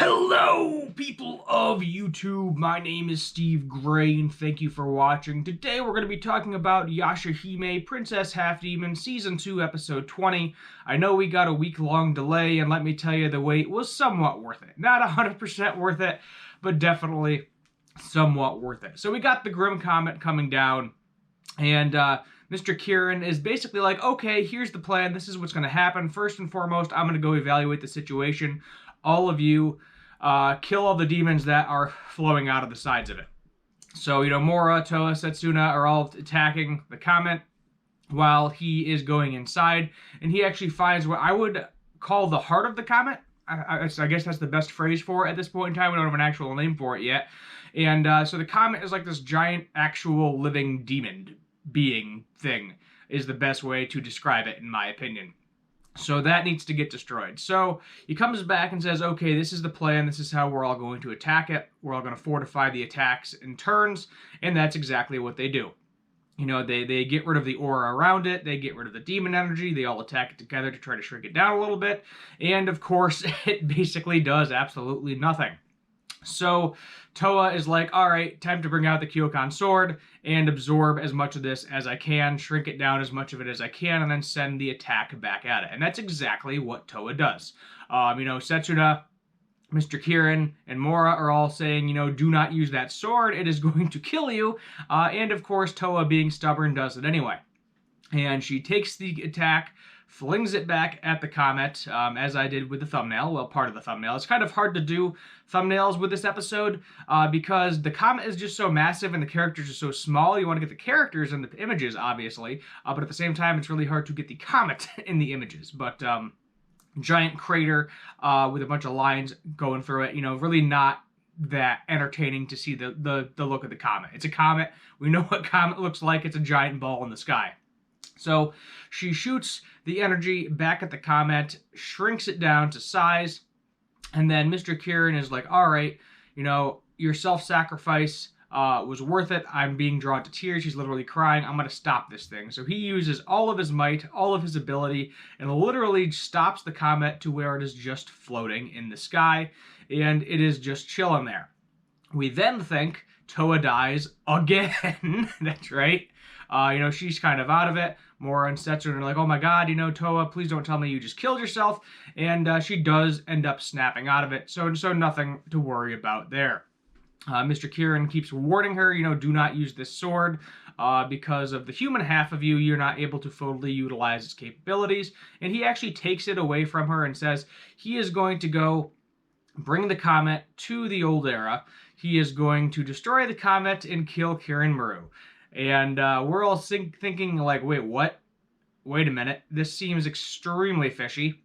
Hello, people of YouTube. My name is Steve Gray, and thank you for watching. Today, we're going to be talking about Yashahime, Princess Half Demon, Season 2, Episode 20. I know we got a week-long delay, and let me tell you, the wait was somewhat worth it. Not 100% worth it, but definitely somewhat worth it. So we got the Grim Comet coming down, and Mr. Kieran is basically like, okay, here's the plan. This is what's going to happen. First and foremost, I'm going to go evaluate the situation. All of you kill all the demons that are flowing out of the sides of it. So, Mora, Toa, Setsuna are all attacking the comet while he is going inside. And he actually finds what I would call the heart of the comet. I guess that's the best phrase for it at this point in time. We don't have an actual name for it yet. And so the comet is like this giant, actual, living demon being thing is the best way to describe it, in my opinion. So that needs to get destroyed. So he comes back and says, okay, this is the plan. This is how we're all going to attack it. We're all going to fortify the attacks in turns. And that's exactly what they do. They get rid of the aura around it. They get rid of the demon energy. They all attack it together to try to shrink it down a little bit. And of course, it basically does absolutely nothing. So Toa is like, all right, time to bring out the Kyokan sword and absorb as much of this as I can, shrink it down as much of it as I can, and then send the attack back at it. And that's exactly what Toa does. Setsuna, Mr. Kieran, and Mora are all saying, do not use that sword. It is going to kill you. And of course, Toa, being stubborn, does it anyway. And she takes the attack, flings it back at the comet, as I did with the thumbnail. Well, part of the thumbnail. It's kind of hard to do thumbnails with this episode because the comet is just so massive and the characters are so small. You want to get the characters in the images, obviously, but at the same time, it's really hard to get the comet in the images. But giant crater with a bunch of lines going through it, really not that entertaining to see the look of the comet. It's a comet. We know what comet looks like. It's a giant ball in the sky. So she shoots the energy back at the comet, shrinks it down to size, and then Mr. Kieran is like, all right, your self-sacrifice was worth it. I'm being drawn to tears. He's literally crying. I'm going to stop this thing. So he uses all of his might, all of his ability, and literally stops the comet to where it is just floating in the sky, and it is just chilling there. We then think Toa dies again. That's right. She's kind of out of it. Mora and Setsuna are like, oh my god, Toa, please don't tell me you just killed yourself. And she does end up snapping out of it. So nothing to worry about there. Mr. Kieran keeps warning her, do not use this sword. Because of the human half of you, you're not able to fully utilize its capabilities. And he actually takes it away from her and says he is going to go bring the comet to the old era. He is going to destroy the comet and kill Kieran Maru. And we're all thinking like, wait, what? Wait a minute. This seems extremely fishy.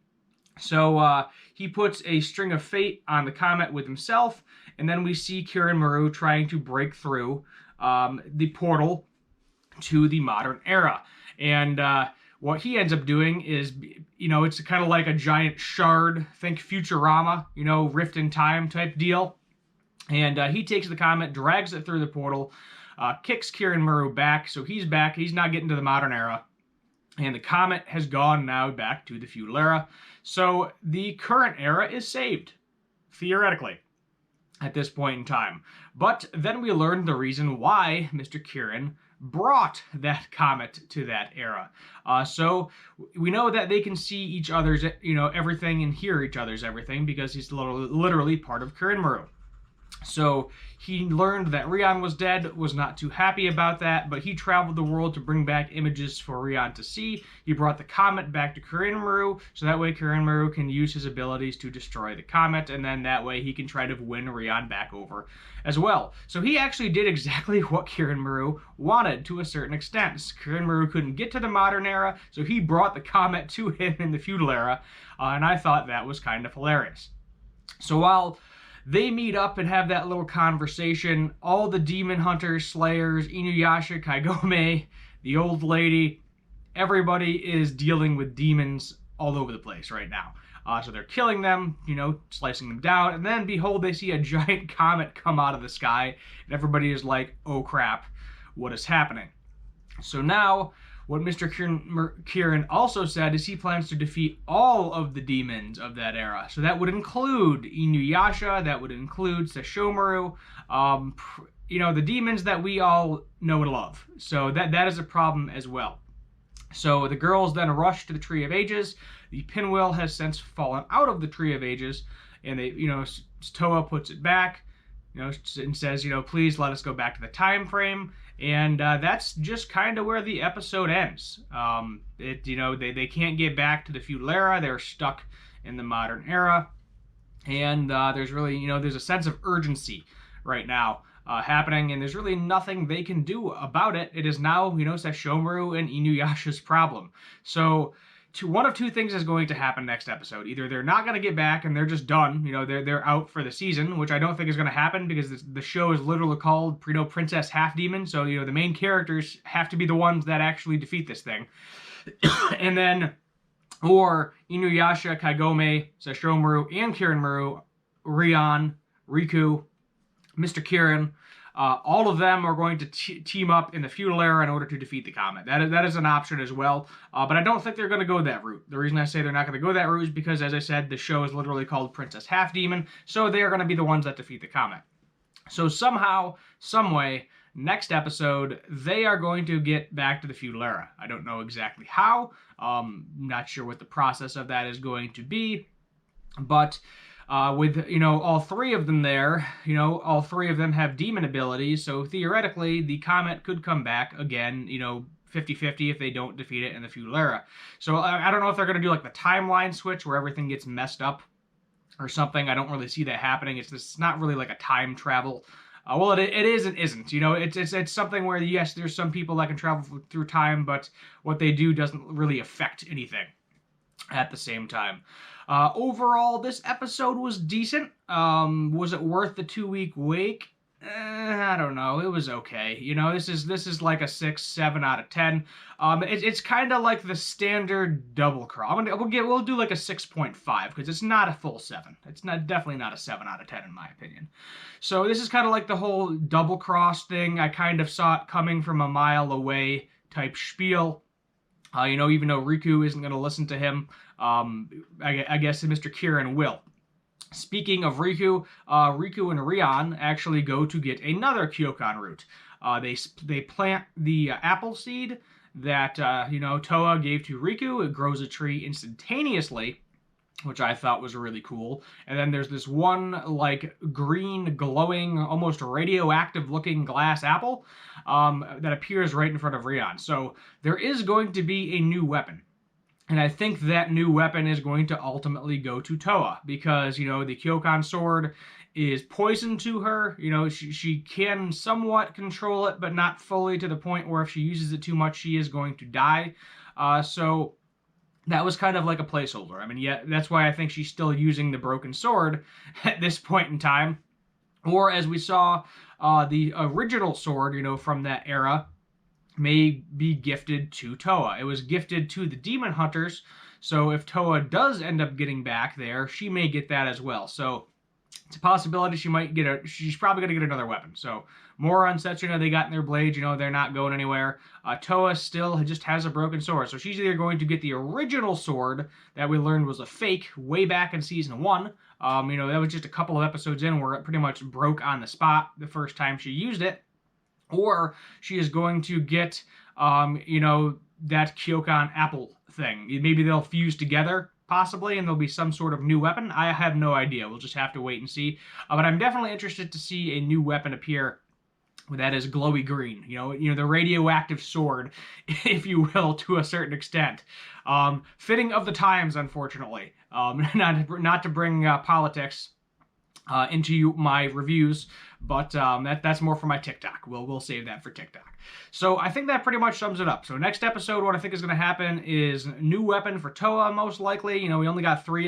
So he puts a string of fate on the comet with himself. And then we see Kieran Maru trying to break through the portal to the modern era. And what he ends up doing is, it's kind of like a giant shard. Think Futurama, rift in time type deal. And he takes the comet, drags it through the portal, kicks Kieran Maru back, so he's back. He's not getting to the modern era. And the comet has gone now back to the feudal era. So the current era is saved, theoretically, at this point in time. But then we learned the reason why Mr. Kieran brought that comet to that era. So we know that they can see each other's, everything and hear each other's everything because he's literally part of Kieran Maru. So he learned that Rion was dead, was not too happy about that, but he traveled the world to bring back images for Rion to see. He brought the comet back to Kieran Maru, so that way Kieran Maru can use his abilities to destroy the comet, and then that way he can try to win Rion back over as well. So he actually did exactly what Kieran Maru wanted to a certain extent. Kieran Maru couldn't get to the modern era, so he brought the comet to him in the feudal era, and I thought that was kind of hilarious. So while they meet up and have that little conversation, all the demon hunters, slayers, Inuyasha, Kaigome, the old lady, everybody is dealing with demons all over the place right now. So they're killing them, slicing them down, and then behold, they see a giant comet come out of the sky, and everybody is like, oh crap, what is happening? So now What Mr. Kieran also said is he plans to defeat all of the demons of that era. So that would include Inuyasha, that would include Sesshomaru, the demons that we all know and love. So that is a problem as well. So the girls then rush to the Tree of Ages. The pinwheel has since fallen out of the Tree of Ages, and Toa puts it back, and says, please let us go back to the time frame. And that's just kind of where the episode ends. They can't get back to the feudal era. They're stuck in the modern era. And there's really, there's a sense of urgency right now happening, and there's really nothing they can do about it. It is now, Sesshomaru and Inuyasha's problem. So one of two things is going to happen next episode. Either they're not going to get back and they're just done, they're out for the season, which I don't think is going to happen because the show is literally called Princess Half Demon. So, the main characters have to be the ones that actually defeat this thing. And then, or Inuyasha, Kagome, Sesshomaru, and Kiranmaru, Rion, Riku, Mr. Kieran, all of them are going to team up in the feudal era in order to defeat the comet. That is an option as well, but I don't think they're going to go that route. The reason I say they're not going to go that route is because, as I said, the show is literally called Princess Half Demon, so they are going to be the ones that defeat the comet. So somehow, someway, next episode, they are going to get back to the feudal era. I don't know exactly how. Not sure what the process of that is going to be, but with all three of them there, all three of them have demon abilities, so theoretically the comet could come back again, 50-50 if they don't defeat it in the feudal era. So I don't know if they're going to do like the timeline switch where everything gets messed up or something. I don't really see that happening. It's not really like a time travel. Well, it is and isn't. It's something where, yes, there's some people that can travel through time, but what they do doesn't really affect anything at the same time. Overall, this episode was decent. Was it worth the 2-week wait? I don't know. It was okay. This is like a 6-7 out of 10. It's kind of like the standard double cross. We'll do like a 6.5 because it's not a full 7. It's definitely not a 7 out of 10 in my opinion. So this is kind of like the whole double cross thing. I kind of saw it coming from a mile away type spiel. Even though Riku isn't going to listen to him, I guess Mr. Kieran will. Speaking of Riku, Riku and Rion actually go to get another Kyokan root. They plant the apple seed that Toa gave to Riku. It grows a tree instantaneously, which I thought was really cool. And then there's this one like green, glowing, almost radioactive looking glass apple that appears right in front of Rion. So there is going to be a new weapon. And I think that new weapon is going to ultimately go to Toa because, the Kyokan sword is poison to her. She can somewhat control it, but not fully to the point where if she uses it too much, she is going to die. So that was kind of like a placeholder. Yeah, that's why I think she's still using the broken sword at this point in time. Or as we saw, the original sword, from that era, may be gifted to Toa. It was gifted to the demon hunters, so if Toa does end up getting back there, she may get that as well. So it's a possibility she's probably going to get another weapon. So more on Setsuna, they got in their blades, they're not going anywhere. Toa still just has a broken sword, so she's either going to get the original sword that we learned was a fake way back in season 1. That was just a couple of episodes in where it pretty much broke on the spot the first time she used it. Or she is going to get, that Kyokan apple thing. Maybe they'll fuse together, possibly, and there'll be some sort of new weapon. I have no idea. We'll just have to wait and see. But I'm definitely interested to see a new weapon appear that is glowy green. The radioactive sword, if you will, to a certain extent. Fitting of the times, unfortunately. Not to bring politics into my reviews, but that's more for my TikTok. We'll save that for TikTok. So I think that pretty much sums it up. So next episode, what I think is going to happen is new weapon for Toa, most likely. We only got 4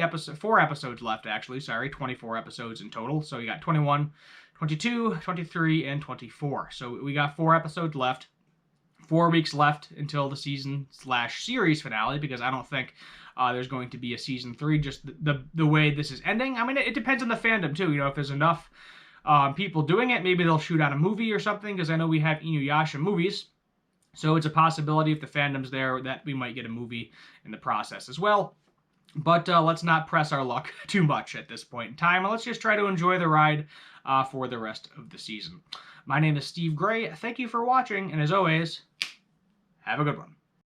episodes left, actually. Sorry, 24 episodes in total. So you got 21, 22, 23, and 24. So we got 4 episodes left. 4 weeks left until the season/series finale, because I don't think there's going to be a season 3, just the way this is ending. It depends on the fandom, too. If there's enough people doing it, maybe they'll shoot out a movie or something, because I know we have Inuyasha movies. So it's a possibility if the fandom's there that we might get a movie in the process as well. But let's not press our luck too much at this point in time. Let's just try to enjoy the ride for the rest of the season. My name is Steve Gray. Thank you for watching, and as always, have a good one.